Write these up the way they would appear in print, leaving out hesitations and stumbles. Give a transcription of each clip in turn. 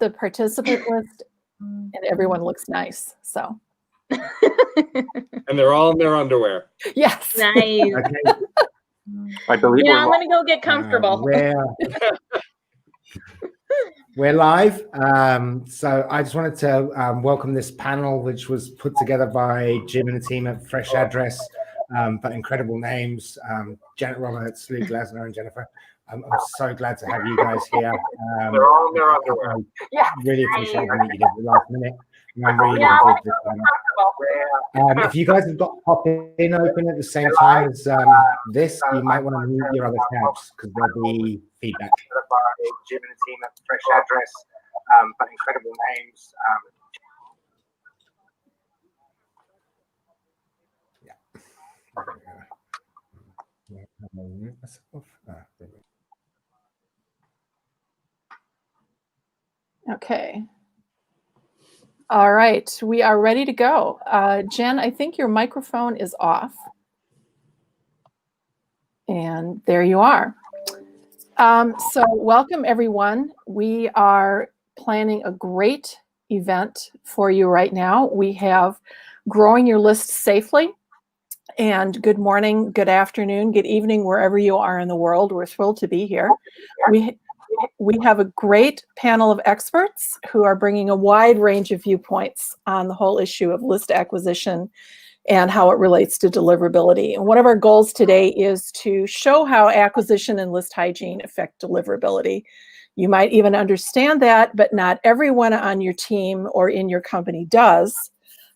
the participant list, and everyone looks nice. So. And they're all in their underwear. Yes. Nice. Okay. I believe I'm going to go get comfortable. We're live. So I just wanted to welcome this panel, which was put together by Jim and the team at Fresh Address, but incredible names, Janet Roberts, Luke Glasner, and Jennifer. I'm so glad to have you guys here. They're all in their underwear. Yeah. Really appreciate everything you did at the last minute. And I'm really looking forward to this panel. If you guys have got Hopin open at the same time as this, you might want to mute your other tabs because there'll be feedback. Jim and the team at Fresh Address, but incredible names. Okay. All right, we are ready to go. Jen, I think your microphone is off. And there you are. So welcome everyone. We are planning a great event for you right now. We have Growing Your List Safely. And good morning, good afternoon, good evening, wherever you are in the world. We're thrilled to be here. We have a great panel of experts who are bringing a wide range of viewpoints on the whole issue of list acquisition and how it relates to deliverability. And one of our goals today is to show how acquisition and list hygiene affect deliverability. You might even understand that, but not everyone on your team or in your company does.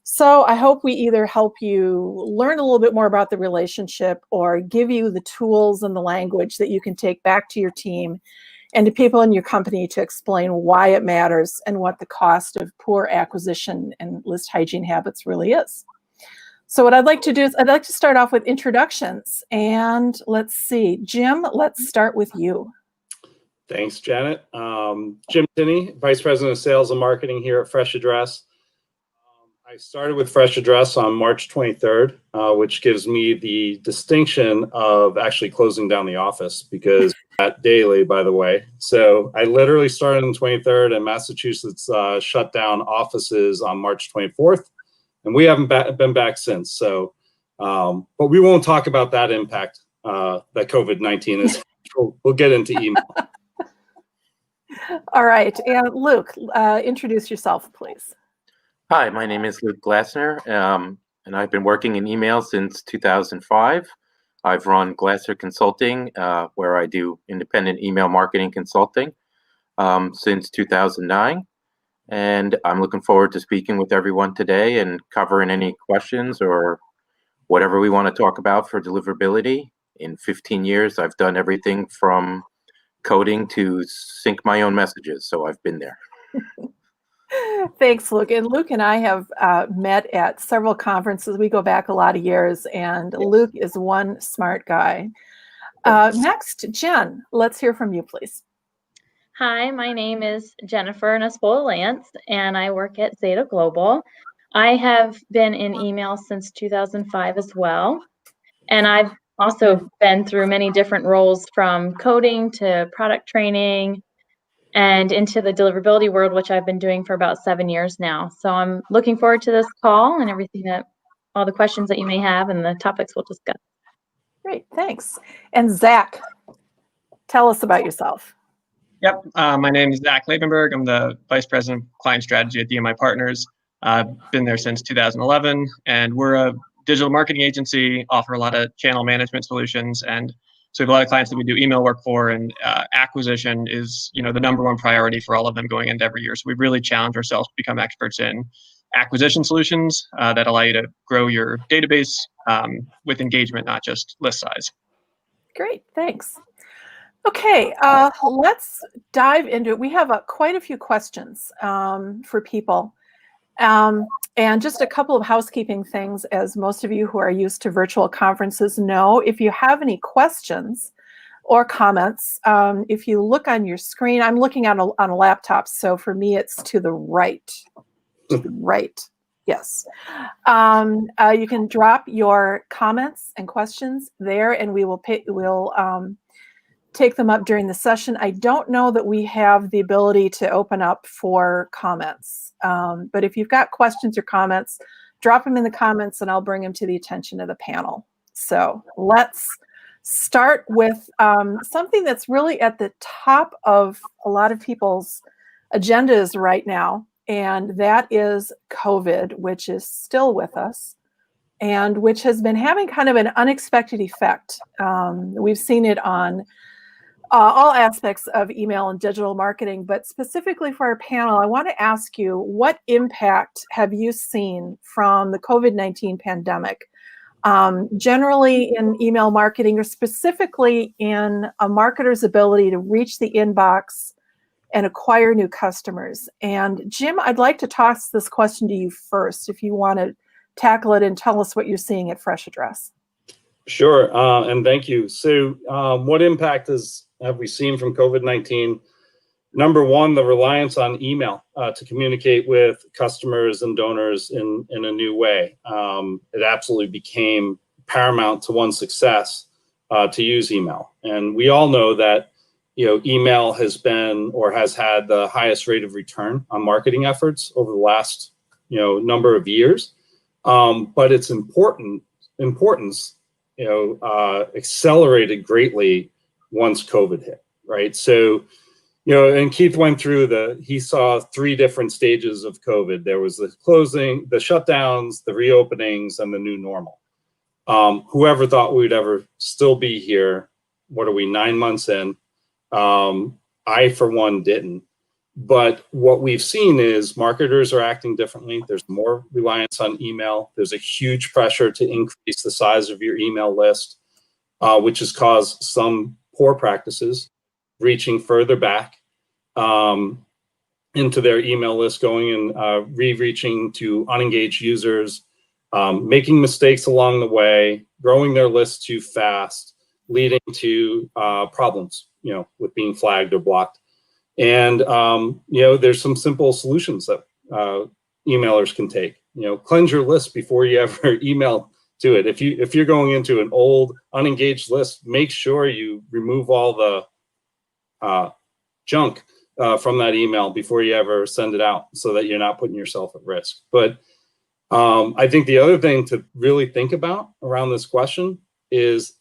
So I hope we either help you learn a little bit more about the relationship or give you the tools and the language that you can take back to your team and to people in your company to explain why it matters and what the cost of poor acquisition and list hygiene habits really is. So what I'd like to do is I'd like to start off with introductions. And let's see, Jim, let's start with you. Thanks, Janet. Jim Tinney, Vice President of Sales and Marketing here at Fresh Address. I started with Fresh Address on March 23rd, which gives me the distinction of actually closing down the office because at daily, by the way. So I literally started on the 23rd and Massachusetts shut down offices on March 24th. And we haven't been back since. So, but we won't talk about that impact that COVID-19 is. We'll get into email. All right. And Luke, introduce yourself, please. Hi, my name is Luke Glasner, and I've been working in email since 2005. I've run Glasser Consulting, where I do independent email marketing consulting since 2009. And I'm looking forward to speaking with everyone today and covering any questions or whatever we want to talk about for deliverability. In 15 years, I've done everything from coding to sync my own messages, so I've been there. Thanks, Luke. And Luke and I have met at several conferences. We go back a lot of years, and Luke is one smart guy. Next, Jen, let's hear from you, please. Hi, my name is Jennifer Nespola-Lance, and I work at Zeta Global. I have been in email since 2005 as well, and I've also been through many different roles from coding to product training and into the deliverability world, which I've been doing for about 7 years now. So I'm looking forward to this call and everything all the questions that you may have and the topics we'll discuss. Great, thanks. And Zach, tell us about yourself. Yep, my name is Zach Lavenberg. I'm the Vice President of Client Strategy at DMI Partners. I've been there since 2011, and we're a digital marketing agency, offer a lot of channel management solutions, and so we have a lot of clients that we do email work for, and acquisition is the #1 priority for all of them going into every year. So we've really challenged ourselves to become experts in acquisition solutions that allow you to grow your database with engagement, not just list size. Great, thanks. Okay, let's dive into it. We have quite a few questions for people. And just a couple of housekeeping things, as most of you who are used to virtual conferences know. If you have any questions or comments, if you look on your screen, I'm looking on a laptop, so for me it's to the right. To the right, yes. You can drop your comments and questions there, and we'll take them up during the session. I don't know that we have the ability to open up for comments. But if you've got questions or comments, drop them in the comments and I'll bring them to the attention of the panel. So let's start with something that's really at the top of a lot of people's agendas right now, and that is COVID, which is still with us and which has been having kind of an unexpected effect. We've seen it on all aspects of email and digital marketing, but specifically for our panel, I want to ask you, what impact have you seen from the COVID-19 pandemic, generally in email marketing, or specifically in a marketer's ability to reach the inbox and acquire new customers? And Jim, I'd like to toss this question to you first, if you want to tackle it and tell us what you're seeing at Fresh Address. Sure, and thank you. So what impact have we seen from COVID-19? Number one, the reliance on email to communicate with customers and donors in a new way. It absolutely became paramount to one's success to use email. And we all know that email has been or has had the highest rate of return on marketing efforts over the last number of years. But its importance accelerated greatly once COVID hit, right? So, and Keith went through he saw 3 different stages of COVID. There was the closing, the shutdowns, the reopenings, and the new normal. Whoever thought we'd ever still be here? What are we, 9 months in? I, for one, didn't. But what we've seen is marketers are acting differently. There's more reliance on email. There's a huge pressure to increase the size of your email list, which has caused some poor practices, reaching further back into their email list, going and re-reaching to unengaged users, making mistakes along the way, growing their list too fast, leading to problems, with being flagged or blocked. And, there's some simple solutions that emailers can take. Cleanse your list before you ever email to it. If you're going into an old unengaged list, make sure you remove all the junk from that email before you ever send it out, so that you're not putting yourself at risk. But I think the other thing to really think about around this question is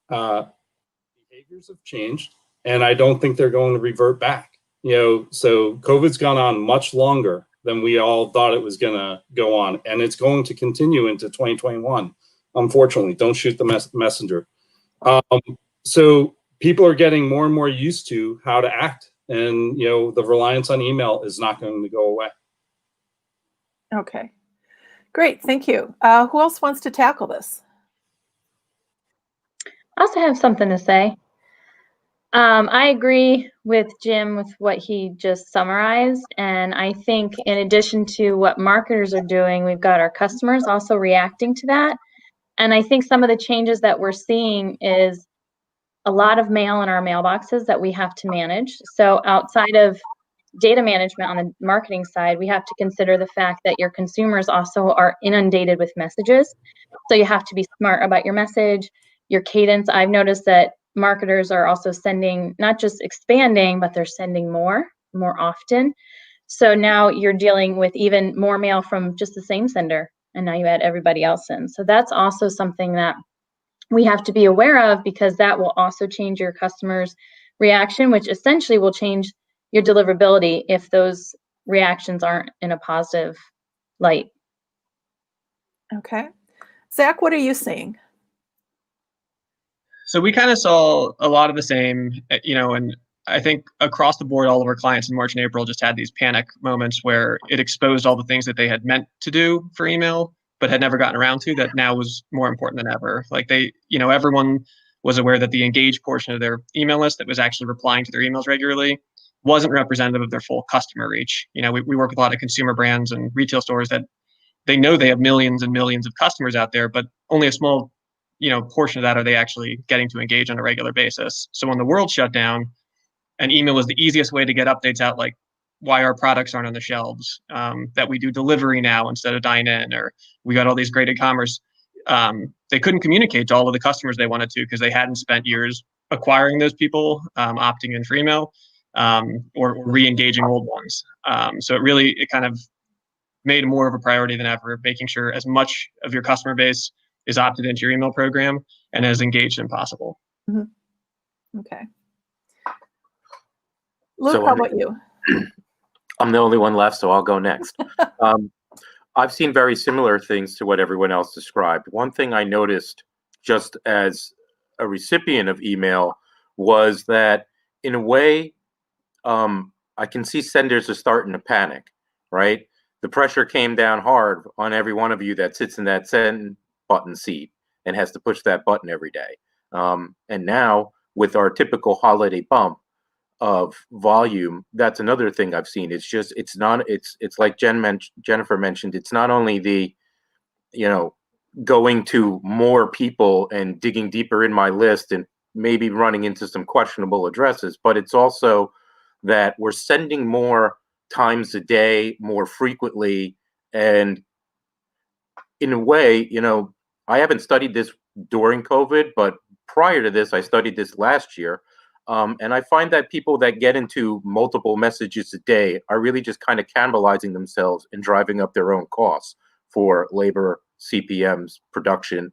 behaviors have changed, and I don't think they're going to revert back. So COVID's gone on much longer than we all thought it was going to go on, and it's going to continue into 2021. Unfortunately, don't shoot the messenger. So people are getting more and more used to how to act, and the reliance on email is not going to go away. Okay, great, thank you. Who else wants to tackle this? I also have something to say. I agree with Jim with what he just summarized. And I think in addition to what marketers are doing, we've got our customers also reacting to that. And I think some of the changes that we're seeing is a lot of mail in our mailboxes that we have to manage. So outside of data management on the marketing side, we have to consider the fact that your consumers also are inundated with messages. So you have to be smart about your message, your cadence. I've noticed that marketers are also sending, not just expanding, but they're sending more often. So now you're dealing with even more mail from just the same sender, and now you add everybody else in. So that's also something that we have to be aware of, because that will also change your customers' reaction, which essentially will change your deliverability if those reactions aren't in a positive light. Okay. Zach, what are you seeing? So we kind of saw a lot of the same, and I think across the board, all of our clients in March and April just had these panic moments where it exposed all the things that they had meant to do for email, but had never gotten around to, that now was more important than ever. Like everyone was aware that the engaged portion of their email list that was actually replying to their emails regularly wasn't representative of their full customer reach. We work with a lot of consumer brands and retail stores that they know they have millions and millions of customers out there, but only a small portion of that are they actually getting to engage on a regular basis. So when the world shut down, and email was the easiest way to get updates out, like why our products aren't on the shelves, that we do delivery now instead of dine in, or we got all these great e-commerce, they couldn't communicate to all of the customers they wanted to, because they hadn't spent years acquiring those people, opting in for email, or re-engaging old ones. So it kind of made more of a priority than ever, making sure as much of your customer base is opted into your email program and as engaged as possible. Okay. Luke, So how about you? I'm the only one left, so I'll go next. I've seen very similar things to what everyone else described. One thing I noticed just as a recipient of email was that, in a way, I can see senders are starting to panic, right? The pressure came down hard on every one of you that sits in that send button seat and has to push that button every day. And now, with our typical holiday bump of volume, that's another thing I've seen. It's like Jennifer mentioned, it's not only the, going to more people and digging deeper in my list and maybe running into some questionable addresses, but it's also that we're sending more times a day, more frequently. And in a way, I haven't studied this during COVID, but prior to this, I studied this last year. And I find that people that get into multiple messages a day are really just kind of cannibalizing themselves and driving up their own costs for labor, CPMs, production,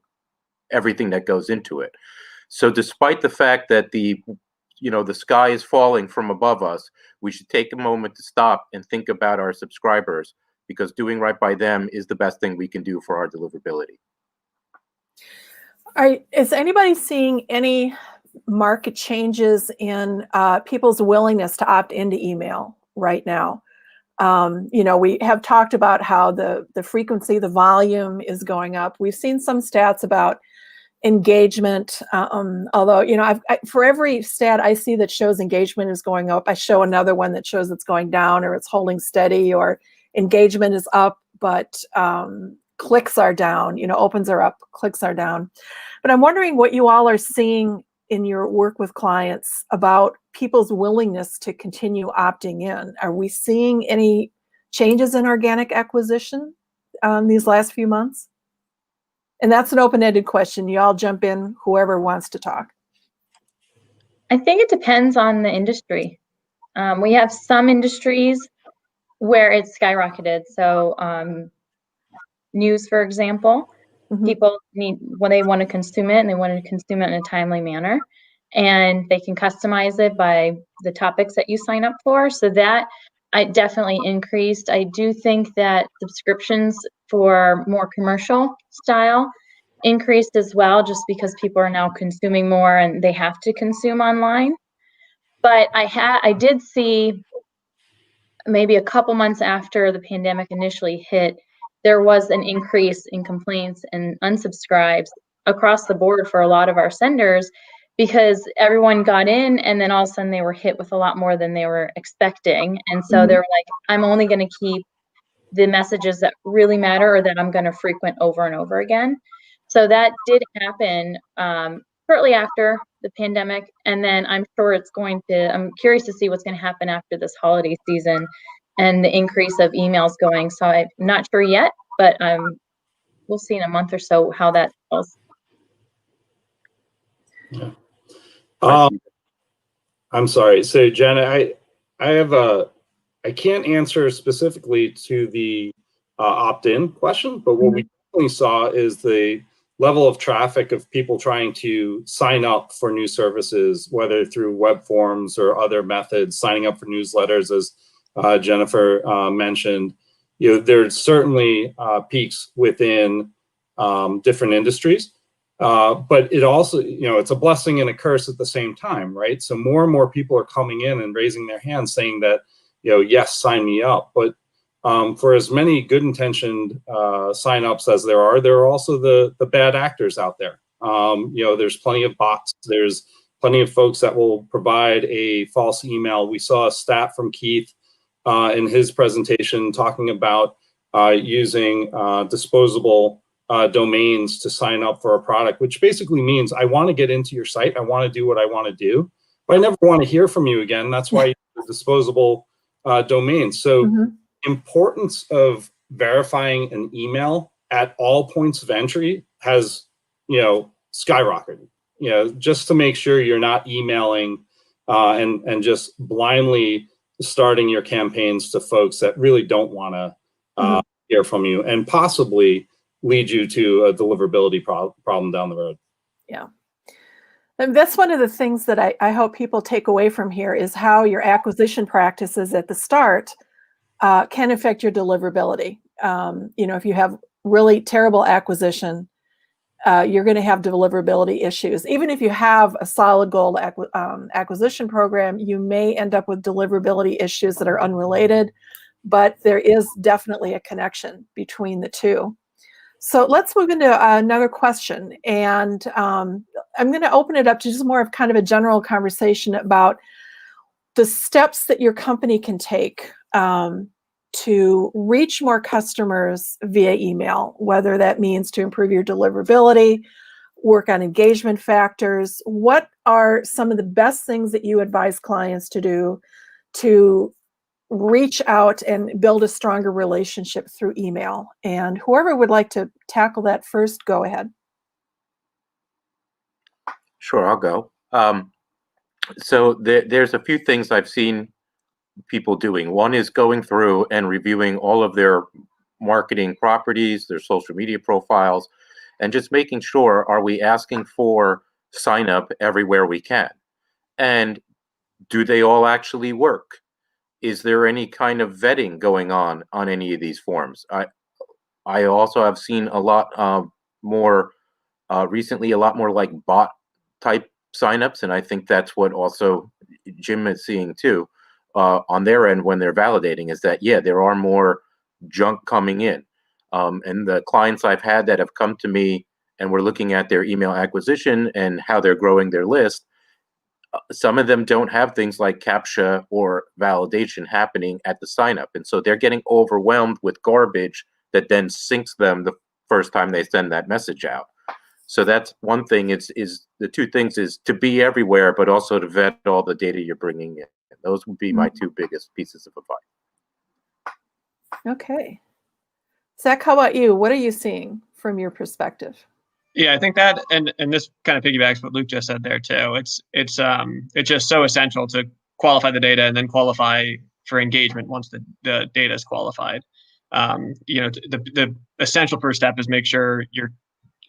everything that goes into it. So despite the fact that the sky is falling from above us, we should take a moment to stop and think about our subscribers, because doing right by them is the best thing we can do for our deliverability. Is anybody seeing any market changes in people's willingness to opt into email right now? We have talked about how the frequency, the volume is going up. We've seen some stats about engagement, although, for every stat I see that shows engagement is going up, I show another one that shows it's going down, or it's holding steady, or engagement is up, but clicks are down, opens are up, clicks are down. But I'm wondering what you all are seeing in your work with clients about people's willingness to continue opting in. Are we seeing any changes in organic acquisition these last few months? And that's an open-ended question. You all jump in, whoever wants to talk. I think it depends on the industry. We have some industries where it's skyrocketed. So news, for example, people need, when they want to consume it, and they want to consume it in a timely manner, and they can customize it by the topics that you sign up for. So that I definitely increased. I do think that subscriptions for more commercial style increased as well, just because people are now consuming more and they have to consume online. But I did see, maybe a couple months after the pandemic initially hit, there was an increase in complaints and unsubscribes across the board for a lot of our senders, because everyone got in and then all of a sudden they were hit with a lot more than they were expecting. And so they were like, I'm only going to keep the messages that really matter, or that I'm going to frequent over and over again. So that did happen shortly after the pandemic. And then I'm curious to see what's going to happen after this holiday season and the increase of emails going. So I'm not sure yet, but we'll see in a month or so how that goes. Yeah. I'm sorry. So Janet, I can't answer specifically to the opt-in question, but what we definitely saw is the level of traffic of people trying to sign up for new services, whether through web forms or other methods, signing up for newsletters, as Jennifer mentioned. There's certainly peaks within different industries. But it also, it's a blessing and a curse at the same time, right? So more and more people are coming in and raising their hands saying that, yes, sign me up. But for as many good-intentioned sign-ups as there are also the bad actors out there. There's plenty of bots. There's plenty of folks that will provide a false email. We saw a stat from Keith in his presentation talking about using disposable domains to sign up for a product, which basically means I want to get into your site. I want to do what I want to do, but I never want to hear from you again. That's why you use disposable domains. So importance of verifying an email at all points of entry has, skyrocketed. just to make sure you're not emailing and just blindly starting your campaigns to folks that really don't want to hear from you, and possibly lead you to a deliverability problem down the road. Yeah. And that's one of the things that I hope people take away from here, is how your acquisition practices at the start can affect your deliverability. If you have really terrible acquisition, you're going to have deliverability issues. Even if you have a solid goal acquisition program, you may end up with deliverability issues that are unrelated, but there is definitely a connection between the two. So let's move into another question. And I'm going to open it up to just more of kind of a general conversation about the steps that your company can take to reach more customers via email, whether that means to improve your deliverability, work on engagement factors. What are some of the best things that you advise clients to do to reach out and build a stronger relationship through email? And whoever would like to tackle that first, go ahead. Sure, I'll go. So there's a few things I've seen people doing. One is going through and reviewing all of their marketing properties, their social media profiles, and just making sure, are we asking for sign up everywhere we can? And do they all actually work? Is there any kind of vetting going on any of these forms? I also have seen a lot more recently, a lot more like bot type signups, and I think that's what also Jim is seeing too on their end when they're validating, is that there are more junk coming in, and the clients I've had that have come to me and we're looking at their email acquisition and how they're growing their list. Some of them don't have things like CAPTCHA or validation happening at the sign up. And so they're getting overwhelmed with garbage that then sinks them the first time they send that message out. So that's one thing. Is the two things is to be everywhere, but also to vet all the data you're bringing in. Those would be my two biggest pieces of advice. Okay. Zach, how about you? What are you seeing from your perspective? Yeah, I think that, and this kind of piggybacks what Luke just said there too. It's just so essential to qualify the data and then qualify for engagement once the data is qualified. The essential first step is make sure you're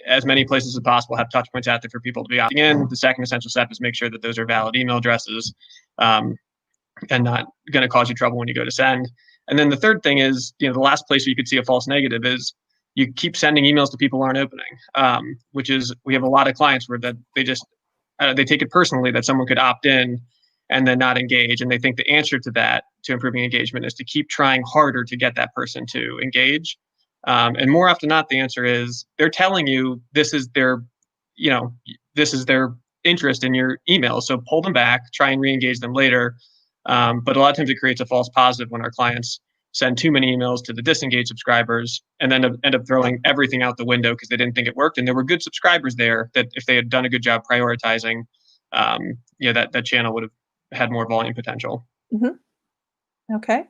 as many places as possible have touch points out there for people to be opting in. The second essential step is make sure that those are valid email addresses and not going to cause you trouble when you go to send. And then the third thing is, the last place where you could see a false negative is you keep sending emails to people who aren't opening, which is, we have a lot of clients where that they just, they take it personally that someone could opt in and then not engage. And they think the answer to that, to improving engagement, is to keep trying harder to get that person to engage. And more often than not, the answer is they're telling you this is their interest in your email. So pull them back, try and re-engage them later. But a lot of times it creates a false positive when our clients send too many emails to the disengaged subscribers and then end up throwing everything out the window because they didn't think it worked. And there were good subscribers there that if they had done a good job prioritizing, that channel would have had more volume potential. Mm-hmm. Okay.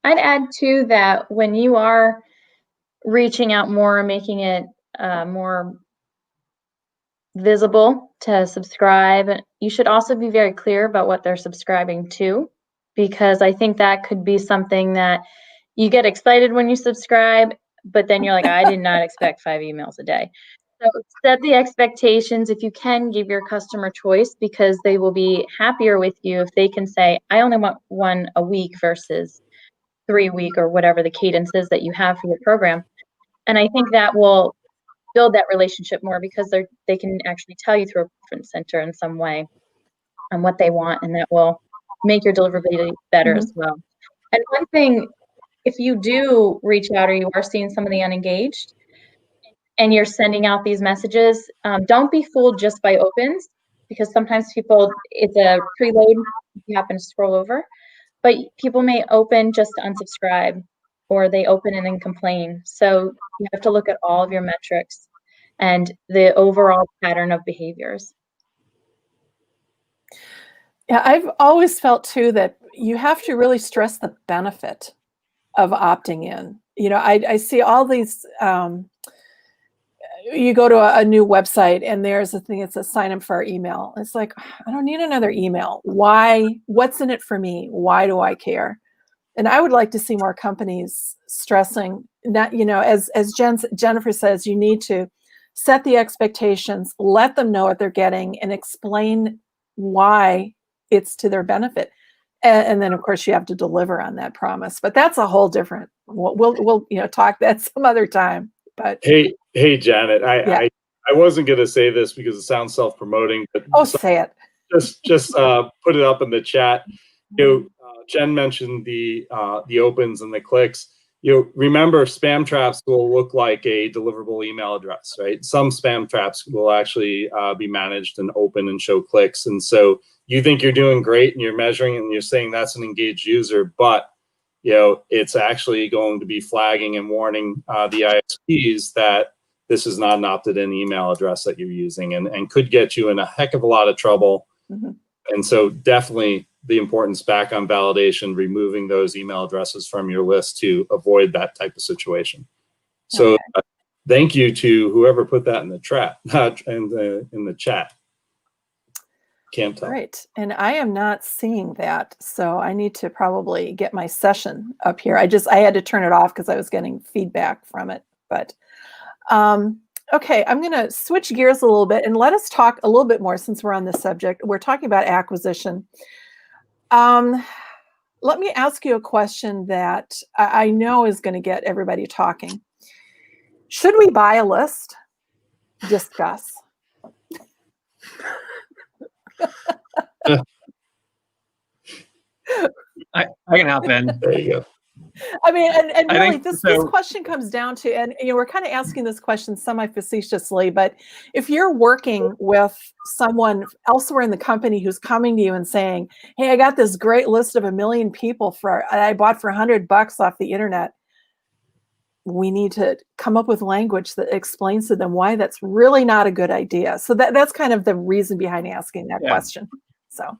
I'd add too that when you are reaching out more and making it more visible to subscribe, you should also be very clear about what they're subscribing to, because I think that could be something that you get excited when you subscribe, but then you're like, I did not expect 5 emails a day. So set the expectations. If you can, give your customer choice, because they will be happier with you if they can say, I only want 1 a week versus 3 a week, or whatever the cadence is that you have for your program. And I think that will build that relationship more, because they can actually tell you through a preference center in some way on what they want, and that will make your deliverability better as well. And one thing, if you do reach out or you are seeing somebody unengaged and you're sending out these messages, don't be fooled just by opens, because sometimes people, it's a preload if you happen to scroll over, but people may open just to unsubscribe, or they open and then complain. So you have to look at all of your metrics and the overall pattern of behaviors. Yeah, I've always felt too that you have to really stress the benefit of opting in. I see all these you go to a new website and there's a thing that says sign up for our email. It's like, I don't need another email. Why? What's in it for me? Why do I care? And I would like to see more companies stressing that, as Jennifer says, you need to set the expectations, let them know what they're getting, and explain why it's to their benefit. And then, of course, you have to deliver on that promise. But that's a whole different. We'll talk that some other time. But hey, Janet, Yeah. I wasn't going to say this because it sounds self-promoting, but say it. just put it up in the chat. Jen mentioned the opens and the clicks. Remember, spam traps will look like a deliverable email address, right? Some spam traps will actually be managed and open and show clicks. And so you think you're doing great and you're measuring and you're saying that's an engaged user, but it's actually going to be flagging and warning the ISPs that this is not an opted-in email address that you're using, and could get you in a heck of a lot of trouble. Mm-hmm. And so definitely the importance back on validation, removing those email addresses from your list to avoid that type of situation. So thank you to whoever put that in the chat. In the chat. Can't tell. Right. And I am not seeing that. So I need to probably get my session up here. I had to turn it off because I was getting feedback from it. But okay, I'm going to switch gears a little bit and let us talk a little bit more since we're on this subject. We're talking about acquisition. Let me ask you a question that I know is going to get everybody talking. Should we buy a list? Discuss. I can hop in. There you go. I mean, and I really, think this so. question comes down to, and we're kind of asking this question semi-facetiously, but if you're working with someone elsewhere in the company who's coming to you and saying, "Hey, I got this great list of 1 million people I bought for $100 off the internet," we need to come up with language that explains to them why that's really not a good idea. So that's kind of the reason behind asking that question. So.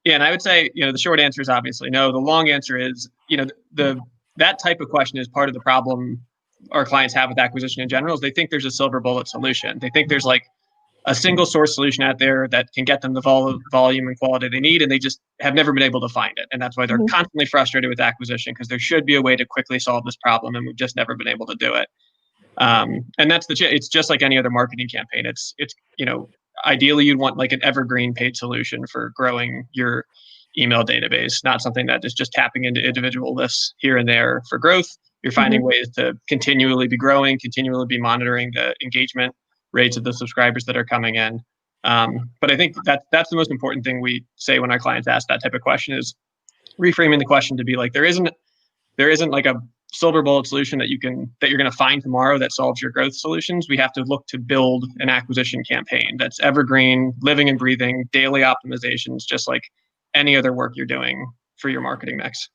Yeah, and I would say, the short answer is obviously no. The long answer is, that type of question is part of the problem our clients have with acquisition in general. Is they think there's a silver bullet solution. They think there's like a single source solution out there that can get them the volume and quality they need, and they just have never been able to find it. And that's why they're constantly frustrated with acquisition, because there should be a way to quickly solve this problem, and we've just never been able to do it. And that's it's just like any other marketing campaign. It's ideally you'd want like an evergreen paid solution for growing your email database, not something that is just tapping into individual lists here and there for growth. You're finding ways to continually be growing, continually be monitoring the engagement rates of the subscribers that are coming in. But I think that's the most important thing we say when our clients ask that type of question, is reframing the question to be like, there isn't like a silver bullet solution that you're going to find tomorrow that solves your growth solutions. We have to look to build an acquisition campaign that's evergreen, living and breathing, daily optimizations, just like any other work you're doing for your marketing mix.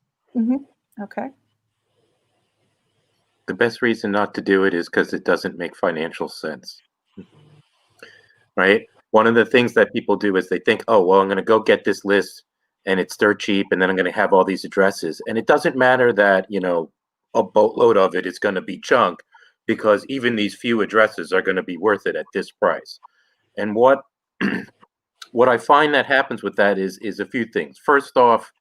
Okay. The best reason not to do it is because it doesn't make financial sense, right? One of the things that people do is they think, oh, well, I'm going to go get this list and it's dirt cheap, and then I'm going to have all these addresses. And it doesn't matter that, a boatload of it is going to be junk, because even these few addresses are going to be worth it at this price. And what I find that happens with that is a few things. First off,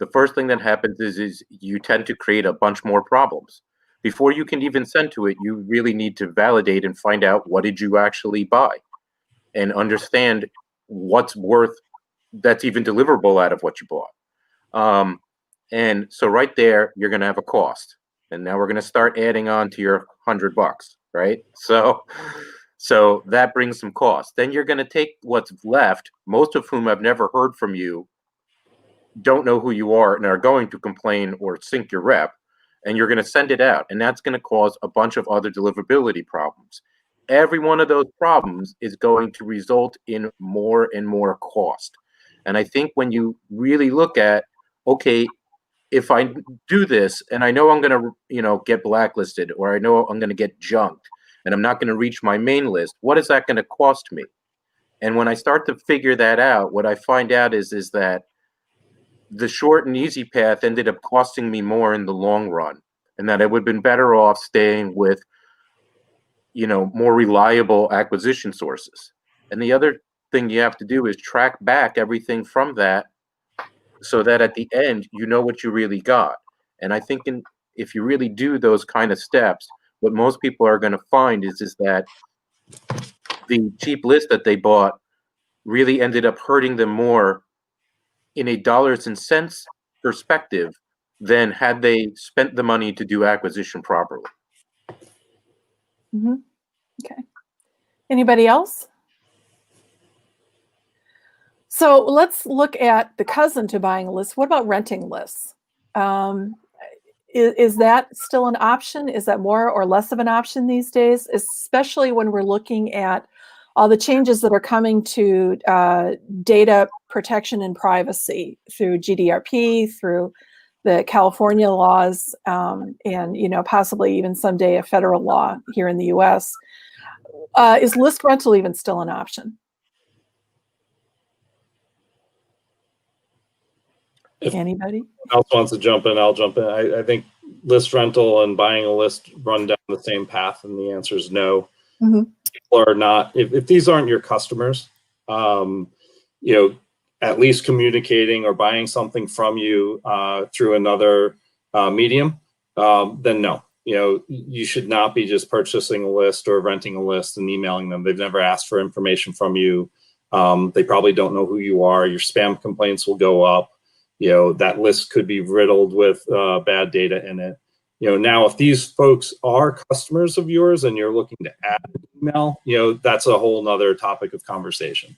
the first thing that happens is you tend to create a bunch more problems. Before you can even send to it, you really need to validate and find out, what did you actually buy, and understand what's worth that's even deliverable out of what you bought. And so right there, you're going to have a cost. And now we're going to start adding on to your $100, right? So that brings some cost. Then you're going to take what's left, most of whom have never heard from you, don't know who you are, and are going to complain or sink your rep, and you're going to send it out. And that's going to cause a bunch of other deliverability problems. Every one of those problems is going to result in more and more cost. And I think when you really look at, okay, if I do this and I know I'm going to, get blacklisted, or I know I'm going to get junked and I'm not going to reach my main list, what is that going to cost me? And when I start to figure that out, what I find out is that the short and easy path ended up costing me more in the long run, and that I would have been better off staying with, more reliable acquisition sources. And the other thing you have to do is track back everything from that so that at the end, you know what you really got. And I think if you really do those kind of steps, what most people are going to find is that the cheap list that they bought really ended up hurting them more in a dollars and cents perspective than had they spent the money to do acquisition properly. Mm-hmm. Okay. Anybody else? So let's look at the cousin to buying a list. What about renting lists? Is that still an option? Is that more or less of an option these days, especially when we're looking at all the changes that are coming to data protection and privacy through GDPR, through the California laws, and possibly even someday a federal law here in the U.S. Is list rental even still an option? If Anybody? else wants to jump in, I'll jump in. I think list rental and buying a list run down the same path, and the answer is no. Mm-hmm. People are not, if these aren't your customers, at least communicating or buying something from you through another medium, then no. You should not be just purchasing a list or renting a list and emailing them. They've never asked for information from you. They probably don't know who you are. Your spam complaints will go up. That list could be riddled with bad data in it. Now if these folks are customers of yours and you're looking to add an email, that's a whole nother topic of conversation.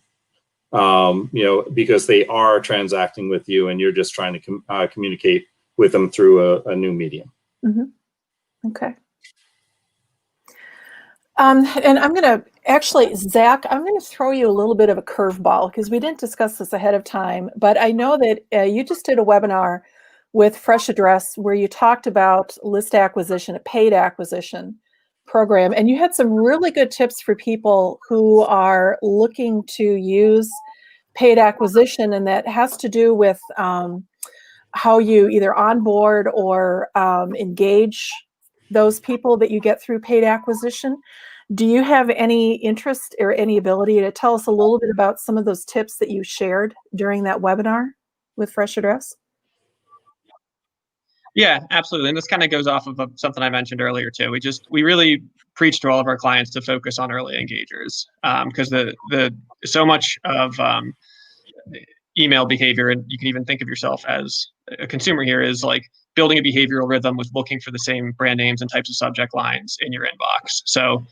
Because they are transacting with you and you're just trying to communicate with them through a new medium. Mm-hmm. Okay. And I'm going to actually, Zach, I'm going to throw you a little bit of a curveball because we didn't discuss this ahead of time, but I know that you just did a webinar with Fresh Address where you talked about list acquisition, a paid acquisition program, and you had some really good tips for people who are looking to use paid acquisition, and that has to do with how you either onboard or engage those people that you get through paid acquisition. Do you have any interest or any ability to tell us a little bit about some of those tips that you shared during that webinar with Fresh Address? Yeah, absolutely. And this kind of goes off of something I mentioned earlier too. We really preach to all of our clients to focus on early engagers because the so much of email behavior, and you can even think of yourself as a consumer here, is like building a behavioral rhythm with looking for the same brand names and types of subject lines in your inbox. So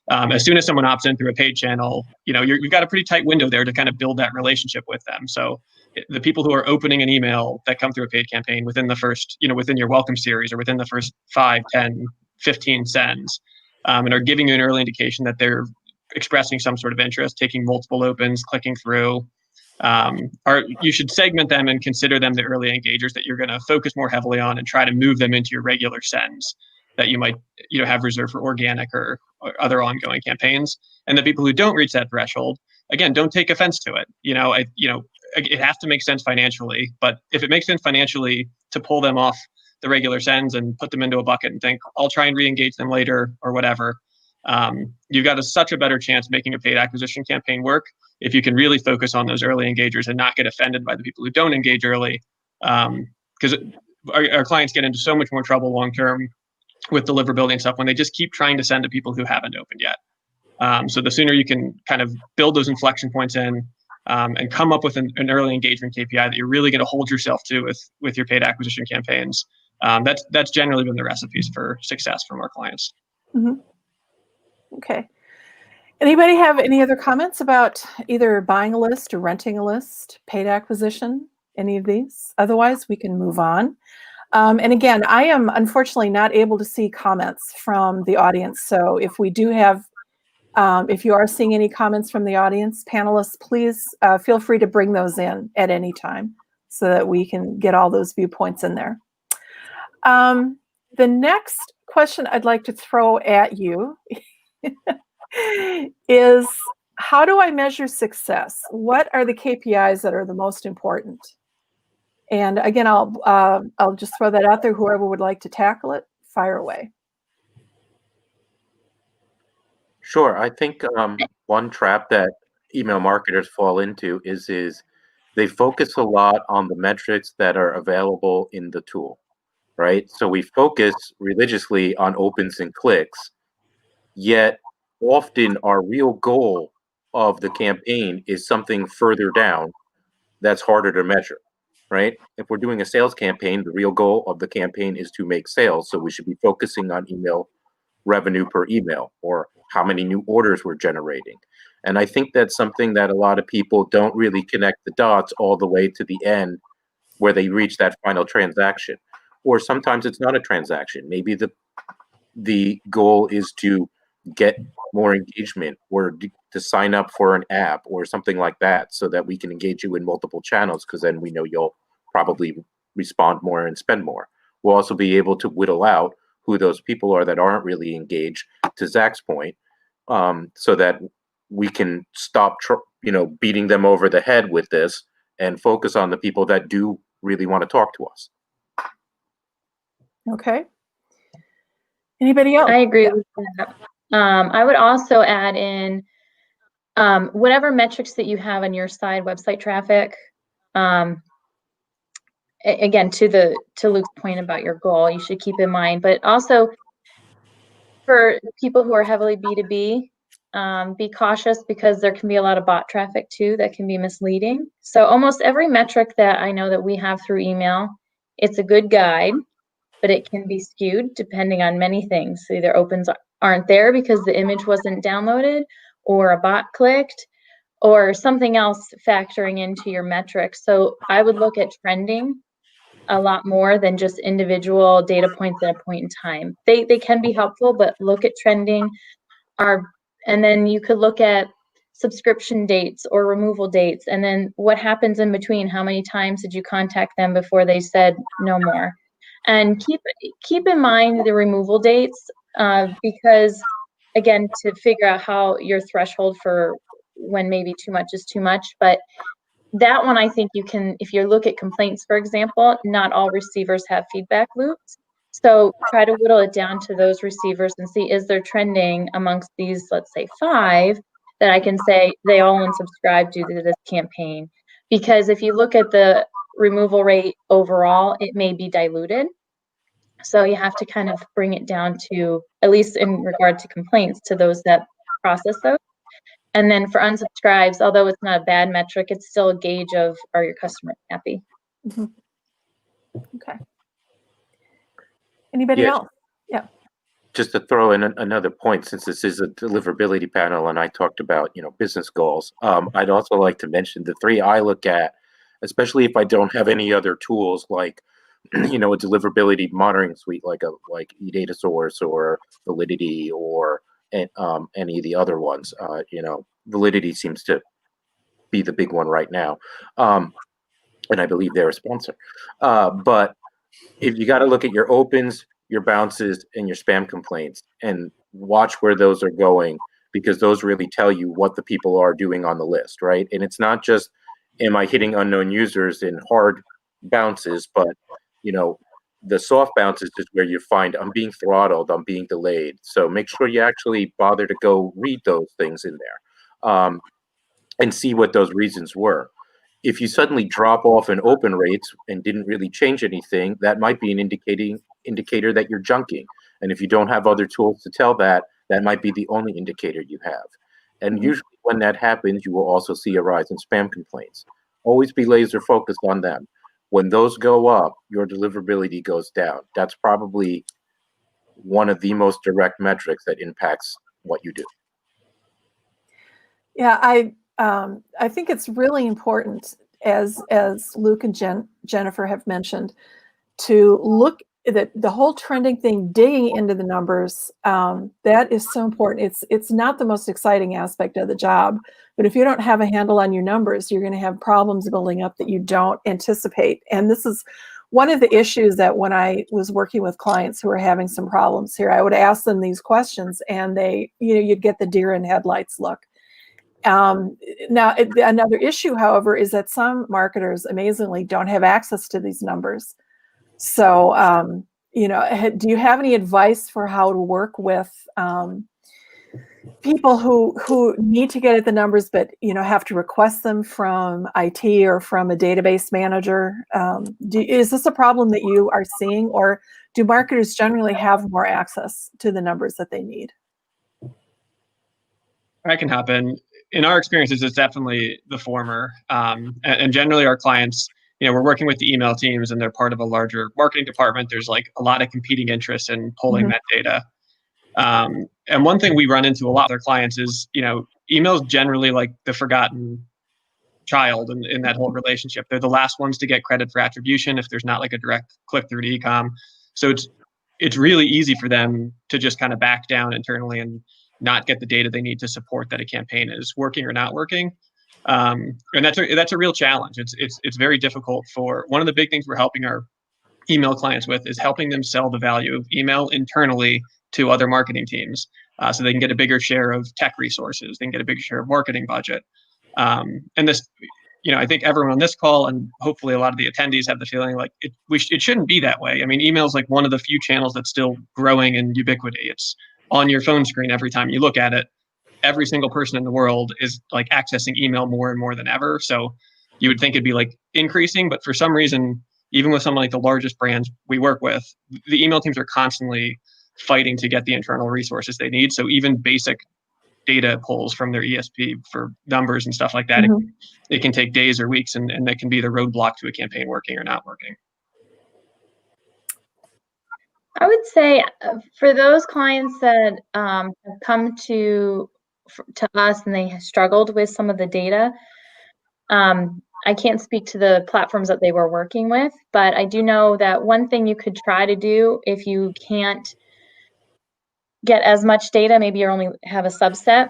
as soon as someone opts in through a paid channel, you've got a pretty tight window there to kind of build that relationship with them. So the people who are opening an email that come through a paid campaign within the first, within your welcome series or within the first 5, 10, 15 sends, and are giving you an early indication that they're expressing some sort of interest, taking multiple opens, clicking through, you should segment them and consider them the early engagers that you're going to focus more heavily on and try to move them into your regular sends that you might have reserved for organic or other ongoing campaigns. And the people who don't reach that threshold, again, don't take offense to it. It has to make sense financially, but if it makes sense financially to pull them off the regular sends and put them into a bucket and think, I'll try and re-engage them later or whatever, you've got such a better chance of making a paid acquisition campaign work if you can really focus on those early engagers and not get offended by the people who don't engage early. Because our clients get into so much more trouble long-term with deliverability and stuff when they just keep trying to send to people who haven't opened yet. So the sooner you can kind of build those inflection points in and come up with an early engagement KPI that you're really going to hold yourself to with your paid acquisition campaigns, that's generally been the recipes for success from our clients. Mm-hmm. Okay. Anybody have any other comments about either buying a list or renting a list, paid acquisition, any of these? Otherwise, we can move on. And again, I am unfortunately not able to see comments from the audience. So if we do have, if you are seeing any comments from the audience, panelists, please feel free to bring those in at any time so that we can get all those viewpoints in there. The next question I'd like to throw at you is, how do I measure success? What are the KPIs that are the most important? And again, I'll just throw that out there. Whoever would like to tackle it, fire away. Sure. I think one trap that email marketers fall into is they focus a lot on the metrics that are available in the tool, right? So we focus religiously on opens and clicks, yet often our real goal of the campaign is something further down that's harder to measure, right? If we're doing a sales campaign, the real goal of the campaign is to make sales. So we should be focusing on email revenue per email or how many new orders we're generating. And I think that's something that a lot of people don't really connect the dots all the way to the end where they reach that final transaction. Or sometimes it's not a transaction. Maybe the goal is to get more engagement or to sign up for an app or something like that so that we can engage you in multiple channels, because then we know you'll probably respond more and spend more. We'll also be able to whittle out who those people are that aren't really engaged, to Zach's point, so that we can stop beating them over the head with this and focus on the people that do really want to talk to us. Okay. Anybody else? I agree with that. I would also add in whatever metrics that you have on your side, website traffic. Again, to Luke's point about your goal, you should keep in mind, but also for people who are heavily B2B, be cautious because there can be a lot of bot traffic too that can be misleading. So almost every metric that I know that we have through email, it's a good guide, but it can be skewed depending on many things. So either opens aren't there because the image wasn't downloaded, or a bot clicked, or something else factoring into your metrics. So I would look at trending a lot more than just individual data points at a point in time. They can be helpful, but look at trending. And then you could look at subscription dates or removal dates, and then what happens in between. How many times did you contact them before they said no more? And keep in mind the removal dates, because again, to figure out how your threshold for when maybe too much is too much. But that one, I think you can, if you look at complaints, for example, not all receivers have feedback loops. So try to whittle it down to those receivers and see, is there trending amongst these, let's say 5, that I can say they all unsubscribed due to this campaign. Because if you look at the removal rate overall, it may be diluted. So you have to kind of bring it down to, at least in regard to complaints, to those that process those. And then for unsubscribes, although it's not a bad metric, it's still a gauge of, are your customers happy? Mm-hmm. Okay. Anybody else? Yeah. Just to throw in another point, since this is a deliverability panel and I talked about, business goals, I'd also like to mention the 3 I look at, especially if I don't have any other tools like, a deliverability monitoring suite like eDataSource or Validity or any of the other ones. Validity seems to be the big one right now, and I believe they're a sponsor. But if you got to look at your opens, your bounces, and your spam complaints, and watch where those are going, because those really tell you what the people are doing on the list, right? And it's not just, am I hitting unknown users in hard bounces, but the soft bounces is where you find I'm being throttled, I'm being delayed. So make sure you actually bother to go read those things in there and see what those reasons were. If you suddenly drop off in open rates and didn't really change anything, that might be an indicator that you're junking. And if you don't have other tools to tell that, that might be the only indicator you have. And usually when that happens, you will also see a rise in spam complaints. Always be laser focused on them. When those go up, your deliverability goes down. That's probably one of the most direct metrics that impacts what you do. Yeah, I think it's really important, as Luke and Jennifer have mentioned, to look at the whole trending thing, digging into the numbers. That is so important. It's not the most exciting aspect of the job, but if you don't have a handle on your numbers, you're going to have problems building up that you don't anticipate. And this is one of the issues that when I was working with clients who were having some problems here, I would ask them these questions, and you'd get the deer in headlights look. Now, another issue, however, is that some marketers amazingly don't have access to these numbers. So, do you have any advice for how to work with people who need to get at the numbers, but have to request them from IT or from a database manager. Is this a problem that you are seeing, or do marketers generally have more access to the numbers that they need? I can hop in. In our experiences, it's definitely the former. And generally our clients, we're working with the email teams and they're part of a larger marketing department. There's like a lot of competing interests in pulling that data. And one thing we run into a lot with our clients is, email's generally like the forgotten child in that whole relationship. They're the last ones to get credit for attribution if there's not like a direct click through to e-com. So it's really easy for them to just kind of back down internally and not get the data they need to support that a campaign is working or not working. And that's a real challenge. It's very difficult. For one of the big things we're helping our email clients with is helping them sell the value of email internally to other marketing teams, so they can get a bigger share of tech resources, they can get a bigger share of marketing budget. And this, I think everyone on this call and hopefully a lot of the attendees have the feeling like it shouldn't be that way. I mean, email is like one of the few channels that's still growing in ubiquity. It's on your phone screen every time you look at it. Every single person in the world is like accessing email more and more than ever. So you would think it'd be like increasing, but for some reason, even with some like the largest brands we work with, the email teams are constantly fighting to get the internal resources they need. So even basic data pulls from their ESP for numbers and stuff like that, it can take days or weeks, and that can be the roadblock to a campaign working or not working. I would say for those clients that have come to us and they have struggled with some of the data, I can't speak to the platforms that they were working with, but I do know that one thing you could try to do if you can't get as much data, maybe you only have a subset,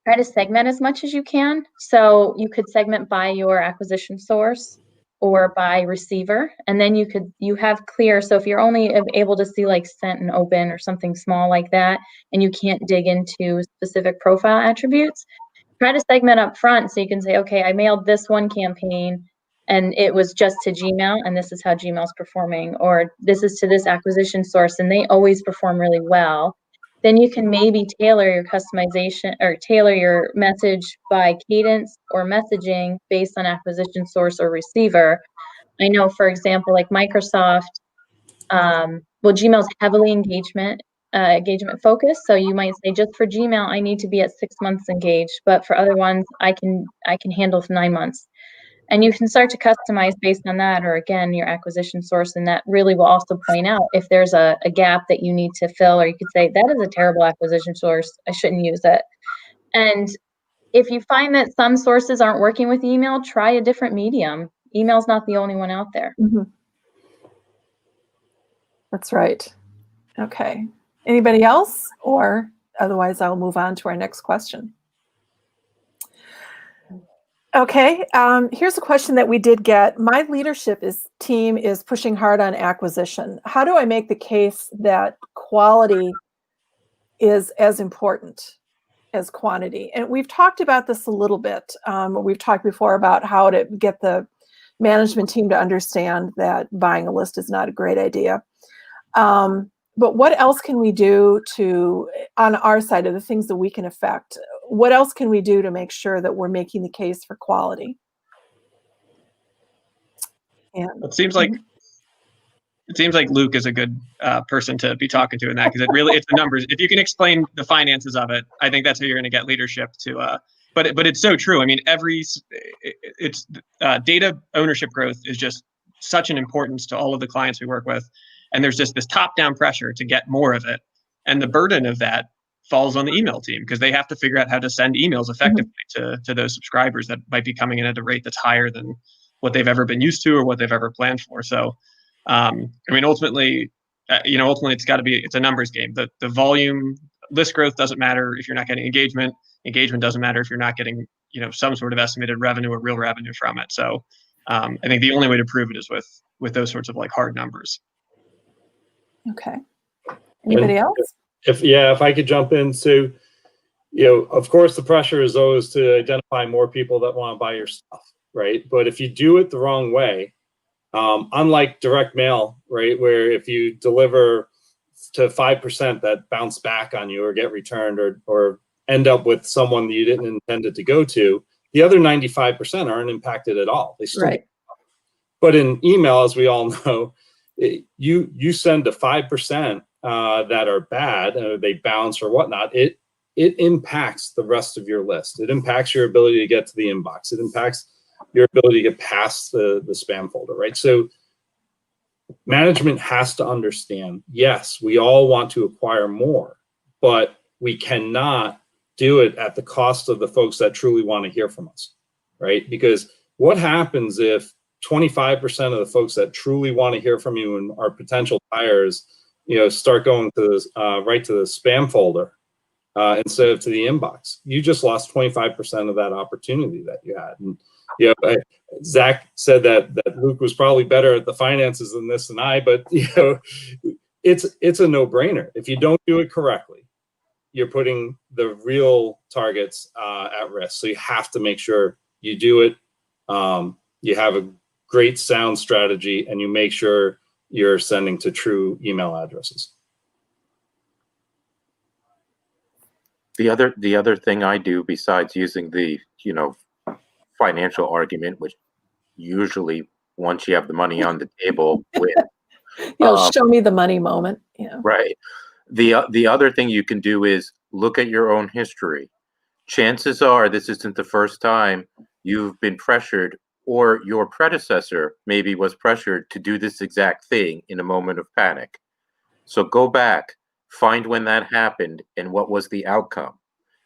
try to segment as much as you can. So you could segment by your acquisition source or by receiver, and then you have clear. So if you're only able to see like sent and open or something small like that, and you can't dig into specific profile attributes, try to segment up front so you can say, okay, I mailed this one campaign and it was just to Gmail, and this is how Gmail's performing, or this is to this acquisition source and they always perform really well. Then you can maybe tailor your customization or tailor your message by cadence or messaging based on acquisition source or receiver. I know, for example, like Microsoft, Gmail's heavily engagement focused. So you might say, just for Gmail, I need to be at 6 months engaged, but for other ones, I can handle 9 months. And you can start to customize based on that, or again, your acquisition source. And that really will also point out if there's a gap that you need to fill, or you could say, that is a terrible acquisition source, I shouldn't use it. And if you find that some sources aren't working with email, try a different medium. Email's not the only one out there. That's right. Okay. Anybody else? Or otherwise, I'll move on to our next question. Okay, here's a question that we did get. My leadership team is pushing hard on acquisition. How do I make the case that quality is as important as quantity? And we've talked about this a little bit. We've talked before about how to get the management team to understand that buying a list is not a great idea. But what else can we do on our side of the things that we can affect? What else can we do to make sure that we're making the case for quality? And it seems like Luke is a good person to be talking to in that, because it's the numbers. If you can explain the finances of it, I think that's how you're going to get leadership to. But it's so true. I mean, data ownership growth is just such an importance to all of the clients we work with. And there's just this top-down pressure to get more of it. And the burden of that falls on the email team, because they have to figure out how to send emails effectively to those subscribers that might be coming in at a rate that's higher than what they've ever been used to or what they've ever planned for. So, ultimately, it's a numbers game. The volume, list growth doesn't matter if you're not getting engagement. Engagement doesn't matter if you're not getting, some sort of estimated revenue or real revenue from it. So I think the only way to prove it is with those sorts of like hard numbers. Okay. Anybody else? If I could jump in. So, of course, the pressure is always to identify more people that want to buy your stuff, right? But if you do it the wrong way, unlike direct mail, right, where if you deliver to 5% that bounce back on you or get returned or end up with someone that you didn't intend it to go to, the other 95% aren't impacted at all. They still Right. But in email, as we all know, you send to 5% that are bad, they bounce or whatnot. It impacts the rest of your list. It impacts your ability to get to the inbox. It impacts your ability to get past the spam folder, right? So management has to understand, yes, we all want to acquire more, but we cannot do it at the cost of the folks that truly want to hear from us, right? Because what happens if 25% of the folks that truly want to hear from you and are potential buyers, start going to this, right to the spam folder instead of to the inbox? You just lost 25% of that opportunity that you had. And Zach said that Luke was probably better at the finances than this and I, but it's a no-brainer. If you don't do it correctly, you're putting the real targets at risk. So you have to make sure you do it. You have a great sound strategy, and you make sure you're sending to true email addresses. The other thing I do besides using the financial argument, which usually once you have the money on the table, Show me the money moment. Yeah. Right. The other thing you can do is look at your own history. Chances are this isn't the first time you've been pressured, or your predecessor maybe was pressured to do this exact thing in a moment of panic. So go back, find when that happened and what was the outcome.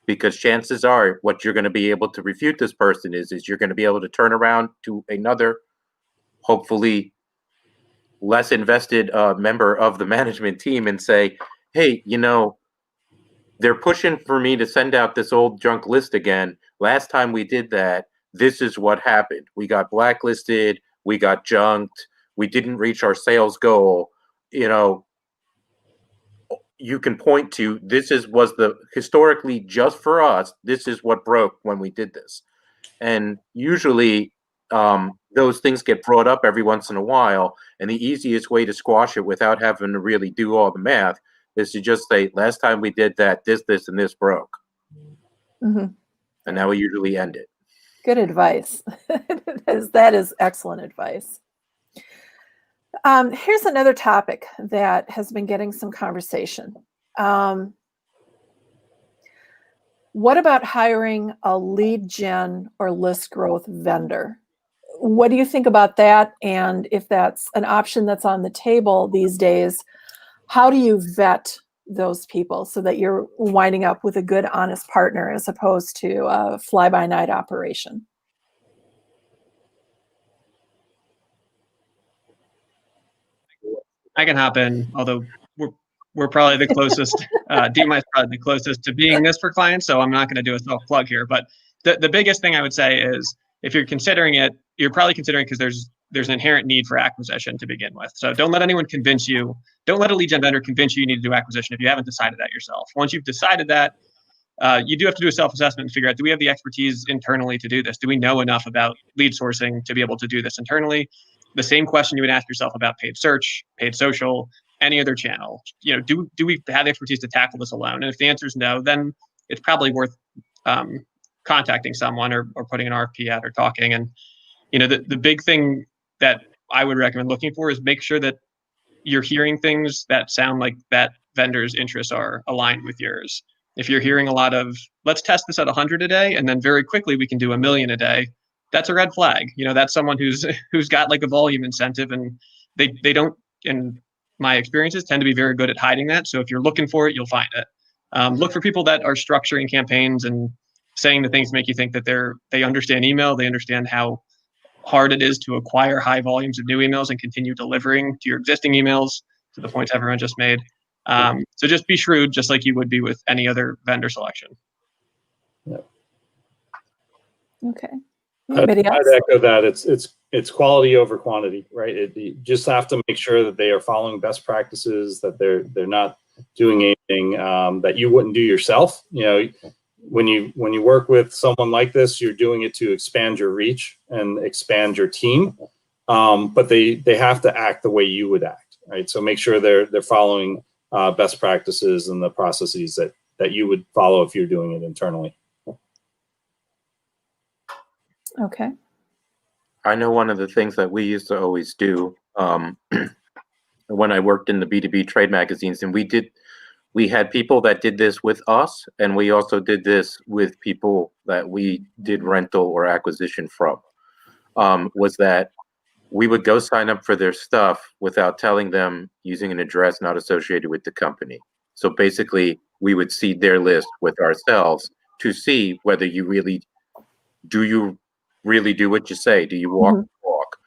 Because chances are what you're going to be able to refute this person is you're going to be able to turn around to another, hopefully less invested member of the management team and say, hey, they're pushing for me to send out this old junk list again. Last time we did that, this is what happened. We got blacklisted, we got junked, we didn't reach our sales goal. You can point to was the historically just for us, this is what broke when we did this. And usually those things get brought up every once in a while, and the easiest way to squash it without having to really do all the math is to just say, last time we did that, this, and this broke. Mm-hmm. And now we usually end it. Good advice. That is excellent advice. Here's another topic that has been getting some conversation. What about hiring a lead gen or list growth vendor? What do you think about that? And if that's an option that's on the table these days, how do you vet those people so that you're winding up with a good, honest partner as opposed to a fly-by-night operation? I can hop in, although we're probably the closest. DMI is probably the closest to being this for clients, so I'm not going to do a self plug here. But the biggest thing I would say is, if you're considering it, you're probably considering because there's an inherent need for acquisition to begin with. So don't let anyone convince you. Don't let a lead gen vendor convince you need to do acquisition if you haven't decided that yourself. Once you've decided that, you do have to do a self-assessment and figure out, do we have the expertise internally to do this? Do we know enough about lead sourcing to be able to do this internally? The same question you would ask yourself about paid search, paid social, any other channel. Do we have the expertise to tackle this alone? And if the answer is no, then it's probably worth contacting someone or putting an RFP out or talking. And the big thing that I would recommend looking for is make sure that you're hearing things that sound like that vendor's interests are aligned with yours. If you're hearing a lot of, let's test this at 100 a day, and then very quickly we can do 1 million a day, that's a red flag. That's someone who's got like a volume incentive, and they don't, in my experiences, tend to be very good at hiding that. So if you're looking for it, you'll find it. Look for people that are structuring campaigns and saying the things to make you think that they understand email, they understand how hard it is to acquire high volumes of new emails and continue delivering to your existing emails, to the points everyone just made. So just be shrewd, just like you would be with any other vendor selection. Okay. Anybody else? I'd echo that. It's quality over quantity, right? You just have to make sure that they are following best practices, that they're not doing anything that you wouldn't do yourself. When you work with someone like this, you're doing it to expand your reach and expand your team, but they have to act the way you would act, right? So make sure they're following best practices and the processes that you would follow if you're doing it internally. Okay. I know one of the things that we used to always do when I worked in the B2B trade magazines, and we had people that did this with us, and we also did this with people that we did rental or acquisition from, was that we would go sign up for their stuff without telling them, using an address not associated with the company. So basically, we would seed their list with ourselves to see whether you really do what you say? Do you walk the walk?